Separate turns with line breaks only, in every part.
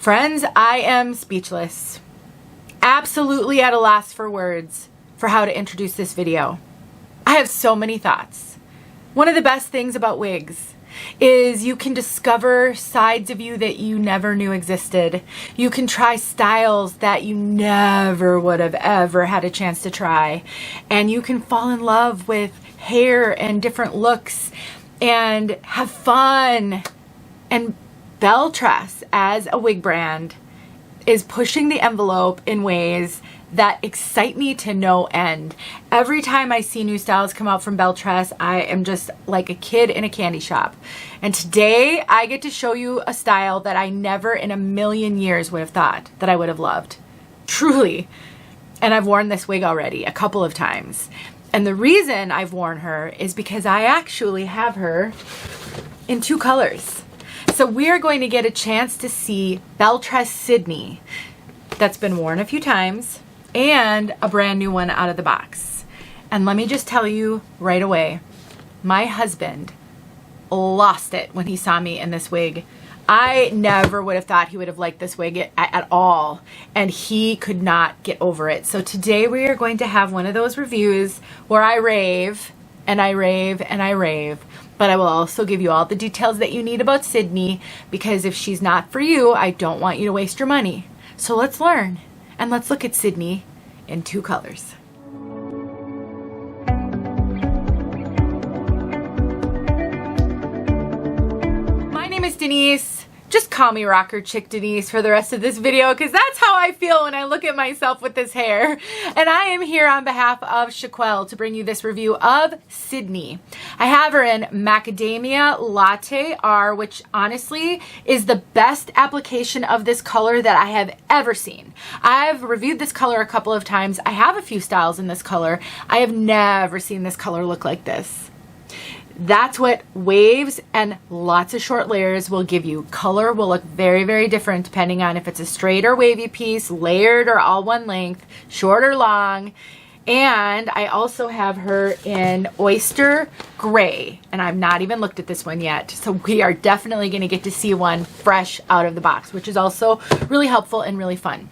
Friends, I am speechless. Absolutely at a loss for words for how to introduce this video. I have so many thoughts. One of the best things about wigs is you can discover sides of you that you never knew existed. You can try styles that you never would have ever had a chance to try. And you can fall in love with hair and different looks and have fun. And Belle Tress, as a wig brand, is pushing the envelope in ways that excite me to no end. Every time I see new styles come out from Belle Tress, I am just like a kid in a candy shop. And today I get to show you a style that I never in a million years would have thought that I would have loved. Truly. And I've worn this wig already a couple of times. And the reason I've worn her is because I actually have her in two colors. So we are going to get a chance to see Belle Tress Sydney that's been worn a few times and a brand new one out of the box. And let me just tell you right away, my husband lost it when he saw me in this wig. I never would have thought he would have liked this wig at all, and he could not get over it. So today we are going to have one of those reviews where I rave and I rave and I rave. But I will also give you all the details that you need about Sydney, because if she's not for you, I don't want you to waste your money. So let's learn, and let's look at Sydney in two colors. My name is Denise. Just call me Rocker Chick Denise for the rest of this video, because that's how I feel when I look at myself with this hair. And I am here on behalf of Chiquel to bring you this review of Sydney. I have her in Macadamia Latte R, which honestly is the best application of this color that I have ever seen. I've reviewed this color a couple of times. I have a few styles in this color. I have never seen this color look like this. That's what waves and lots of short layers will give you. Color will look very, very different depending on if it's a straight or wavy piece, layered or all one length, short or long. And I also have her in Oyster Gray, and I've not even looked at this one yet. So we are definitely going to get to see one fresh out of the box, which is also really helpful and really fun.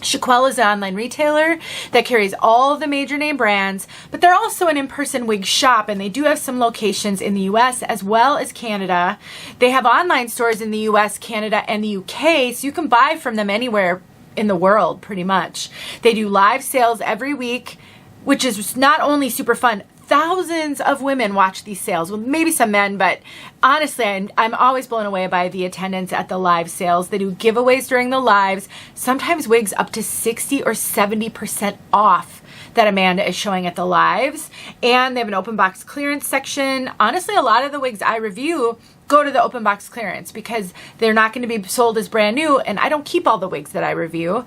Chiquel is an online retailer that carries all of the major name brands, but they're also an in-person wig shop, and they do have some locations in the US as well as Canada. They have online stores in the US, Canada, and the UK, so you can buy from them anywhere in the world pretty much. They do live sales every week, which is not only super fun. Thousands of women watch these sales, well, maybe some men, but honestly, I'm always blown away by the attendance at the live sales. They do giveaways during the lives, sometimes wigs up to 60 or 70% off that Amanda is showing at the lives. And they have an open box clearance section. Honestly, a lot of the wigs I review go to the open box clearance because they're not going to be sold as brand new, and I don't keep all the wigs that I review.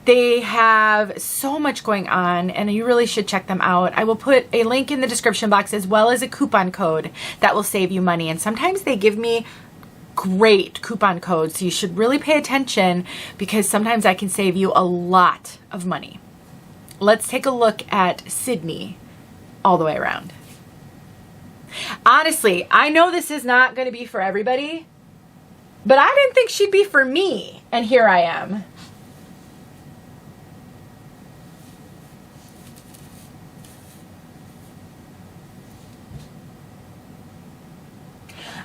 They have so much going on, and you really should check them out. I will put a link in the description box as well as a coupon code that will save you money. And sometimes they give me great coupon codes, so you should really pay attention because sometimes I can save you a lot of money. Let's take a look at Sydney all the way around. Honestly, I know this is not going to be for everybody, but I didn't think she'd be for me, and here I am.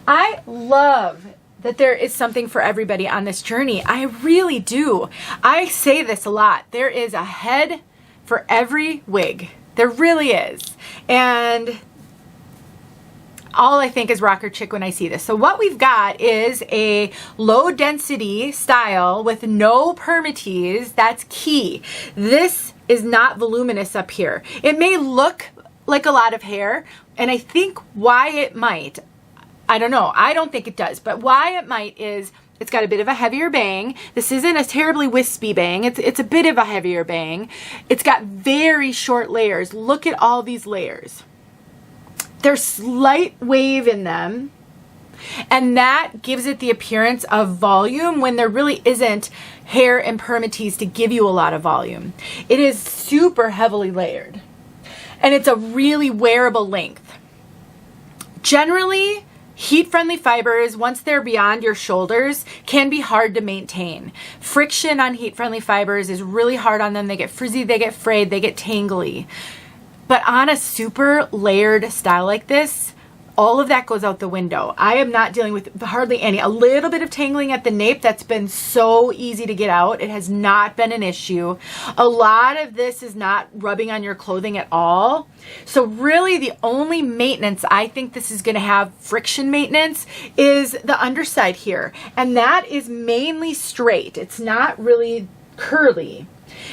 I love that there is something for everybody on this journey. I really do. I say this a lot. There is a head for every wig. There really is. And all I think is rocker chick when I see this. So what we've got is a low density style with no permatease. That's key. This is not voluminous up here. It may look like a lot of hair, and I think why it might, I don't know, I don't think it does, but why it might is it's got a bit of a heavier bang. This isn't a terribly wispy bang. It's a bit of a heavier bang. It's got very short layers. Look at all these layers. There's slight wave in them, and that gives it the appearance of volume when there really isn't hair and permatease to give you a lot of volume. It is super heavily layered, and it's a really wearable length. Generally, Heat-friendly fibers, once they're beyond your shoulders, can be hard to maintain. Friction on heat-friendly fibers is really hard on them. They get frizzy, they get frayed, they get tangly. But on a super layered style like this, all of that goes out the window. I am not dealing with hardly any. A little bit of tangling at the nape, that's been so easy to get out. It has not been an issue. A lot of this is not rubbing on your clothing at all. So really the only maintenance I think this is going to have, friction maintenance, is the underside here. And that is mainly straight. It's not really curly.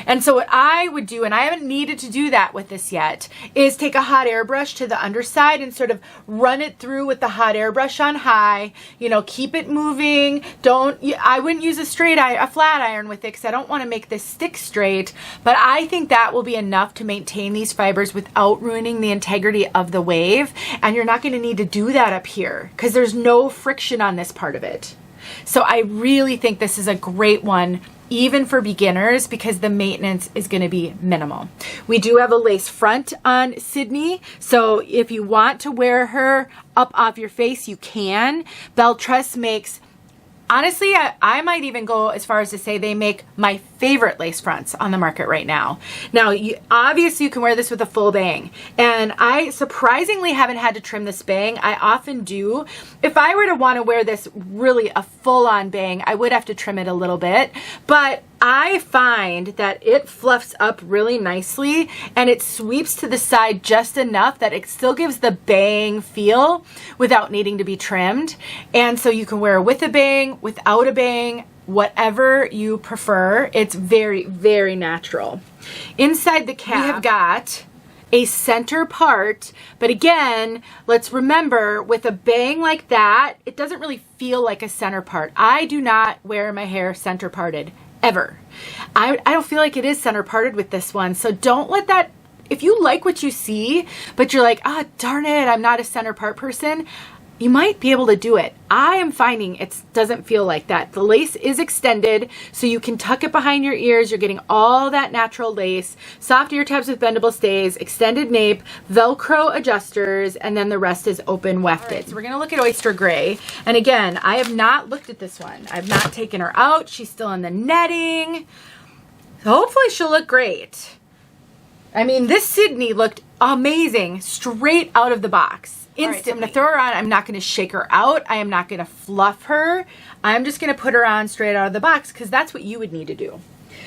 And so what I would do, and I haven't needed to do that with this yet, is take a hot airbrush to the underside and sort of run it through with the hot airbrush on high. You know, keep it moving. I wouldn't use a flat iron with it because I don't want to make this stick straight, but I think that will be enough to maintain these fibers without ruining the integrity of the wave. And you're not going to need to do that up here because there's no friction on this part of it. So I really think this is a great one, even for beginners, because the maintenance is going to be minimal. We do have a lace front on Sydney, so if you want to wear her up off your face, you can. Belle Tress makes, honestly, I might even go as far as to say they make my favorite lace fronts on the market right now. Now, obviously you can wear this with a full bang, and I surprisingly haven't had to trim this bang. I often do. If I were to want to wear this really a full-on bang, I would have to trim it a little bit, but I find that it fluffs up really nicely and it sweeps to the side just enough that it still gives the bang feel without needing to be trimmed. And so you can wear it with a bang, without a bang, whatever you prefer. It's very, very natural. Inside the cap, we have got a center part, but again, let's remember, with a bang like that, it doesn't really feel like a center part. I do not wear my hair center parted, ever. I don't feel like it is center parted with this one, so don't let that, if you like what you see, but you're like, ah, darn it, I'm not a center part person, you might be able to do it. I am finding it doesn't feel like that. The lace is extended, so you can tuck it behind your ears. You're getting all that natural lace, soft ear tabs with bendable stays, extended nape, Velcro adjusters, and then the rest is open wefted. Right, so we're gonna look at Oyster Gray. And again, I have not looked at this one. I've not taken her out. She's still in the netting. So hopefully she'll look great. I mean, this Sydney looked amazing straight out of the box. Instantly. Right, so I'm going to throw her on. I'm not going to shake her out. I am not going to fluff her. I'm just going to put her on straight out of the box because that's what you would need to do.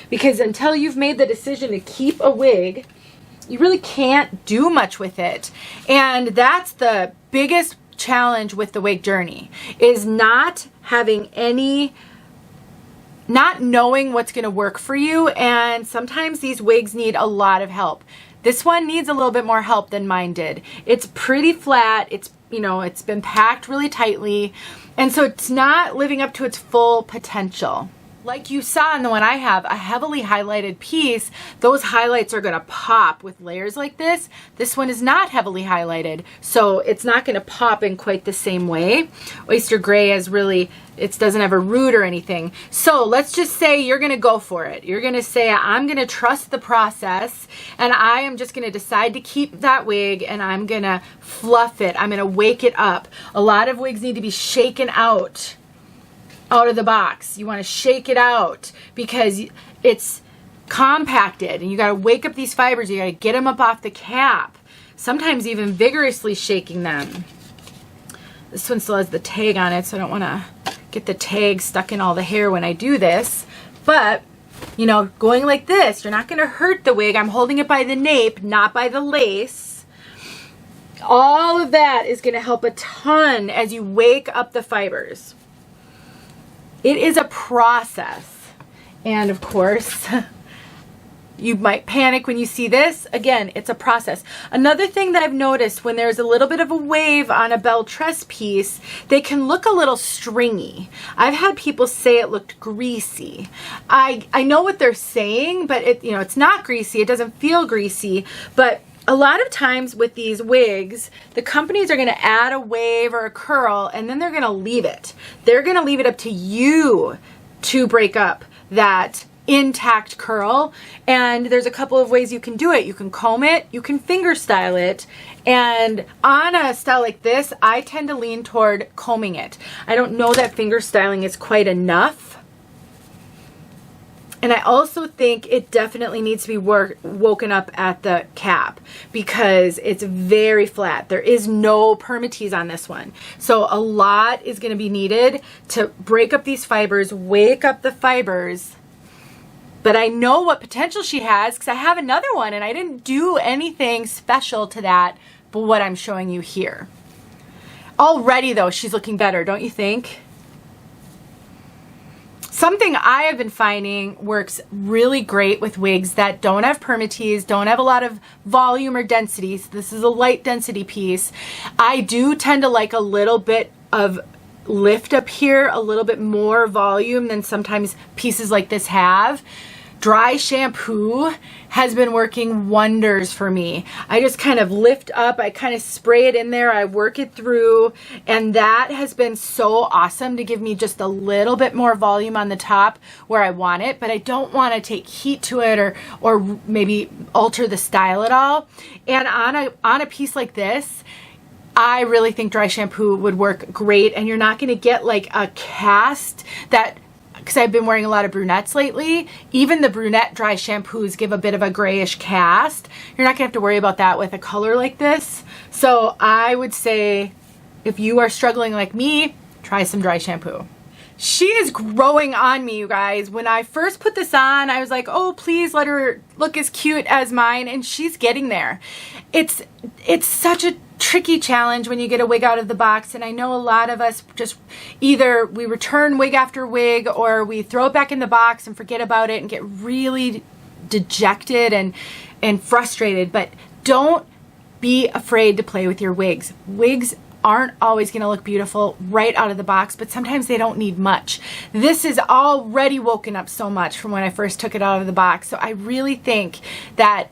Because until you've made the decision to keep a wig, you really can't do much with it. And that's the biggest challenge with the wig journey, is not having any, not knowing what's going to work for you. And sometimes these wigs need a lot of help. This one needs a little bit more help than mine did. It's pretty flat. It's, you know, it's been packed really tightly. And so it's not living up to its full potential. Like you saw in the one I have, a heavily highlighted piece, those highlights are gonna pop with layers like this. This one is not heavily highlighted, so it's not gonna pop in quite the same way. Oyster Gray is really, it doesn't have a root or anything. So let's just say you're gonna go for it. You're gonna say, I'm gonna trust the process, and I am just gonna decide to keep that wig, and I'm gonna fluff it. I'm gonna wake it up. A lot of wigs need to be shaken out of the box. You want to shake it out because it's compacted, and you got to wake up these fibers. You got to get them up off the cap, sometimes even vigorously shaking them. This one still has the tag on it, so I don't want to get the tag stuck in all the hair when I do this. But you know, going like this, you're not going to hurt the wig. I'm holding it by the nape, not by the lace. All of that is going to help a ton as you wake up the fibers. It is a process, and of course, you might panic when you see this. Again, it's a process. Another thing that I've noticed, when there's a little bit of a wave on a Belle Tress piece, they can look a little stringy. I've had people say it looked greasy. I know what they're saying, but it's not greasy. It doesn't feel greasy, but a lot of times with these wigs, the companies are going to add a wave or a curl, and then they're going to leave it. They're going to leave it up to you to break up that intact curl. And there's a couple of ways you can do it. You can comb it, you can finger style it, and on a style like this, I tend to lean toward combing it. I don't know that finger styling is quite enough. And I also think it definitely needs to be woken up at the cap because it's very flat. There is no Permatease on this one. So a lot is going to be needed to break up these fibers, wake up the fibers. But I know what potential she has because I have another one and I didn't do anything special to that but what I'm showing you here. Already though, she's looking better, don't you think? Something I have been finding works really great with wigs that don't have Permatease, don't have a lot of volume or density. So this is a light density piece. I do tend to like a little bit of lift up here, a little bit more volume than sometimes pieces like this have. Dry shampoo has been working wonders for me. I just kind of lift up, I kind of spray it in there, I work it through, and that has been so awesome to give me just a little bit more volume on the top where I want it, but I don't want to take heat to it or maybe alter the style at all. And on a piece like this, I really think dry shampoo would work great, and you're not going to get like a cast that, because I've been wearing a lot of brunettes lately. Even the brunette dry shampoos give a bit of a grayish cast. You're not gonna have to worry about that with a color like this. So I would say if you are struggling like me, try some dry shampoo. She is growing on me, you guys. When I first put this on, I was like, oh, please let her look as cute as mine, and she's getting there. It's such a tricky challenge when you get a wig out of the box, and I know a lot of us just either we return wig after wig or we throw it back in the box and forget about it and get really dejected and frustrated. But don't be afraid to play with your wigs. Wigs aren't always going to look beautiful right out of the box, but sometimes they don't need much. This is already woken up so much from when I first took it out of the box. So I really think that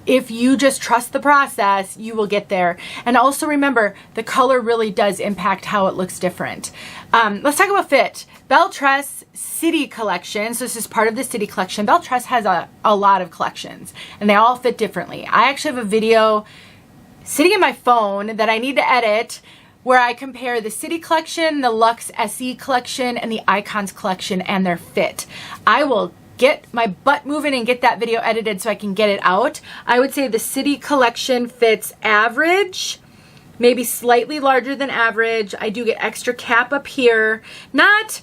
if you just trust the process, you will get there. And also remember, the color really does impact how it looks different. Let's talk about fit. Belle Tress City Collection. So this is part of the City Collection. Belle Tress has a lot of collections, and they all fit differently. I actually have a video sitting in my phone that I need to edit where I compare the City Collection, the Luxe SE Collection, and the Icons Collection and their fit. I will get my butt moving and get that video edited so I can get it out. I would say the City Collection fits average, maybe slightly larger than average. I do get extra cap up here. Not,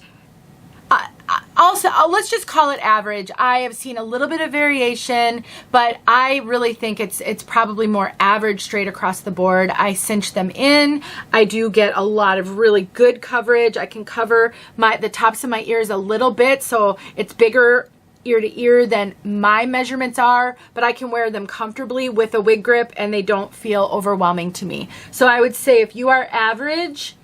also, let's just call it average. I have seen a little bit of variation, but I really think it's probably more average straight across the board. I cinch them in. I do get a lot of really good coverage. I can cover the tops of my ears a little bit, so it's bigger ear to ear than my measurements are, but I can wear them comfortably with a wig grip and they don't feel overwhelming to me. So I would say if you are average,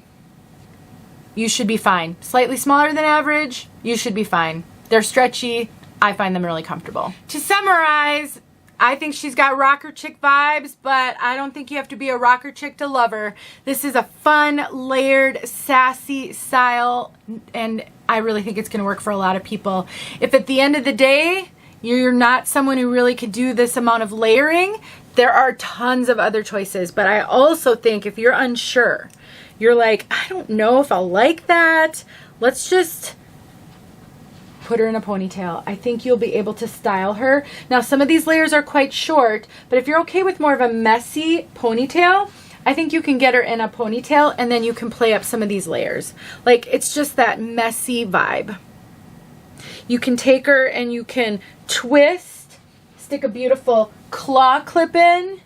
you should be fine. Slightly smaller than average, you should be fine. They're stretchy. I find them really comfortable. To summarize, I think she's got rocker chick vibes, but I don't think you have to be a rocker chick to love her. This is a fun, layered, sassy style, and I really think it's going to work for a lot of people. If at the end of the day, you're not someone who really could do this amount of layering, there are tons of other choices. But I also think if you're unsure, you're like, I don't know if I'll like that, let's just put her in a ponytail. I think you'll be able to style her. Now, some of these layers are quite short, but if you're okay with more of a messy ponytail, I think you can get her in a ponytail and then you can play up some of these layers. Like, it's just that messy vibe. You can take her and you can twist, stick a beautiful claw clip in,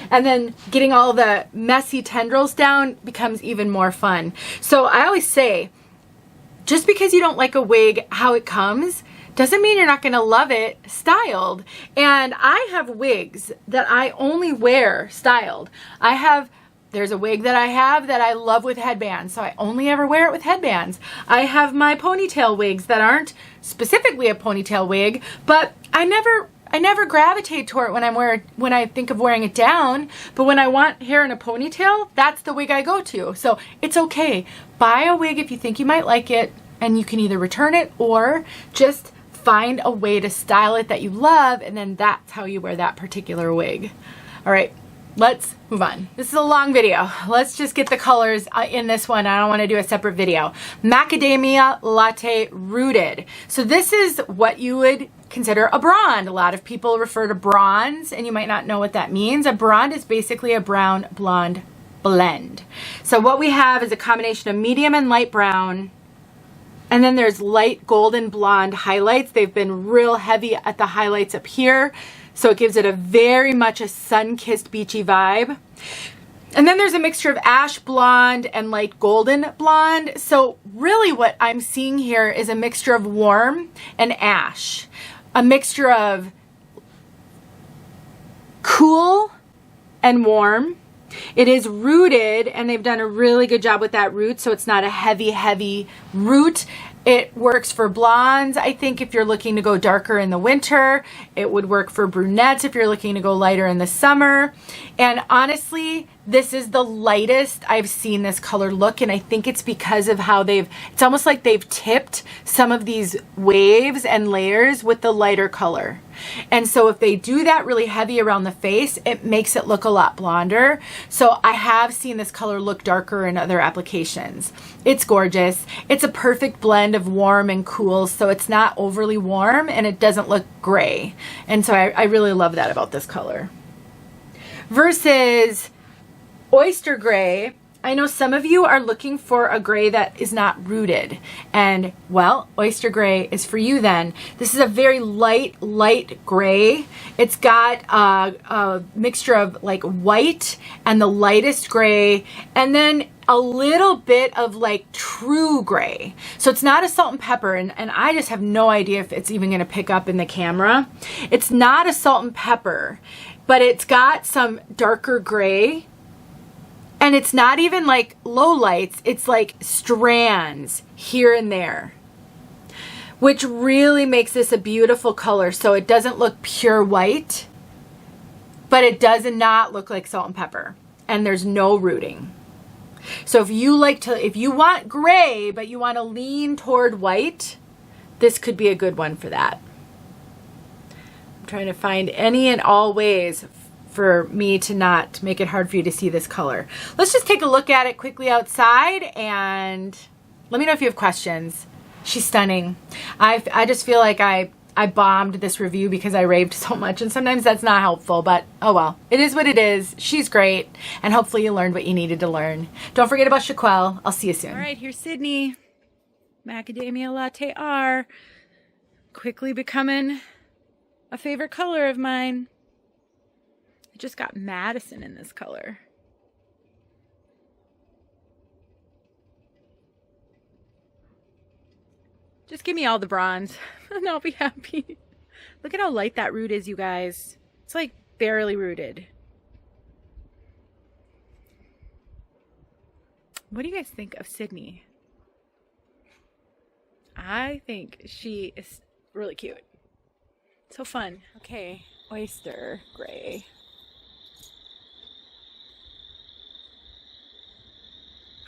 and then getting all the messy tendrils down becomes even more fun. So I always say, just because you don't like a wig how it comes doesn't mean you're not going to love it styled. And I have wigs that I only wear styled. There's a wig that I have that I love with headbands, so I only ever wear it with headbands. I have my ponytail wigs that aren't specifically a ponytail wig, but I never gravitate toward it when I think of wearing it down. But when I want hair in a ponytail, that's the wig I go to. So it's okay. Buy a wig if you think you might like it, and you can either return it or just find a way to style it that you love, and then that's how you wear that particular wig. All right, let's move on. This is a long video. Let's just get the colors in this one. I don't want to do a separate video. Macadamia Latte Rooted. So this is what you would consider a blonde. A lot of people refer to bronze, and you might not know what that means. A blonde is basically a brown blonde blend. So what we have is a combination of medium and light brown, and then there's light golden blonde highlights. They've been real heavy at the highlights up here, so it gives it a very much a sun-kissed beachy vibe. And then there's a mixture of ash blonde and light golden blonde. So really what I'm seeing here is a mixture of warm and ash, a mixture of cool and warm. It is rooted, and they've done a really good job with that root, so it's not a heavy root. It works for blondes, I think, if you're looking to go darker in the winter. It would work for brunettes if you're looking to go lighter in the summer. And honestly, this is the lightest I've seen this color look, and I think it's because of how it's almost like they've tipped some of these waves and layers with the lighter color. And so if they do that really heavy around the face, it makes it look a lot blonder. So I have seen this color look darker in other applications. It's gorgeous. It's a perfect blend of warm and cool, so it's not overly warm and it doesn't look gray. And so I really love that about this color. Versus Oyster Gray, I know some of you are looking for a gray that is not rooted, and well, Oyster Gray is for you then. This is a very light gray. It's got a mixture of like white and the lightest gray, and then a little bit of like true gray. So it's not a salt and pepper, and I just have no idea if it's even gonna pick up in the camera. It's not a salt and pepper, but it's got some darker gray. And it's not even like low lights, it's like strands here and there, which really makes this a beautiful color. So it doesn't look pure white, but it does not look like salt and pepper, and there's no rooting. So if you want gray, but you want to lean toward white, this could be a good one for that. I'm trying to find any and all ways for me to not make it hard for you to see this color. Let's just take a look at it quickly outside, and let me know if you have questions. She's stunning. I just feel like I bombed this review because I raved so much, and sometimes that's not helpful, but oh well. It is what it is. She's great, and hopefully you learned what you needed to learn. Don't forget about Chiquel. I'll see you soon. All right, here's Sydney. Macadamia Latte R. Quickly becoming a favorite color of mine. Just got Madison in this color. Just give me all the bronze and I'll be happy. Look at how light that root is, you guys. It's like barely rooted. What do you guys think of Sydney? I think she is really cute. So fun. Okay, Oyster Gray.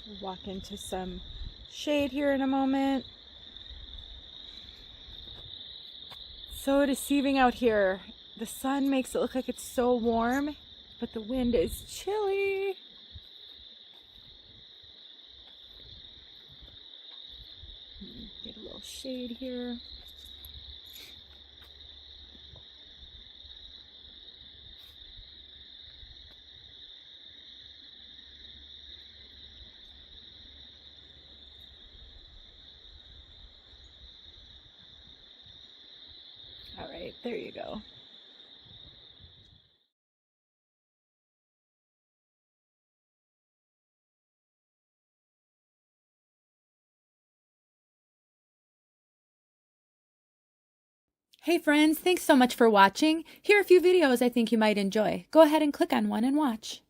We'll walk into some shade here in a moment. So deceiving out here. The sun makes it look like it's so warm, but the wind is chilly. Get a little shade here. All right, there you go. Hey friends, thanks so much for watching. Here are a few videos I think you might enjoy. Go ahead and click on one and watch.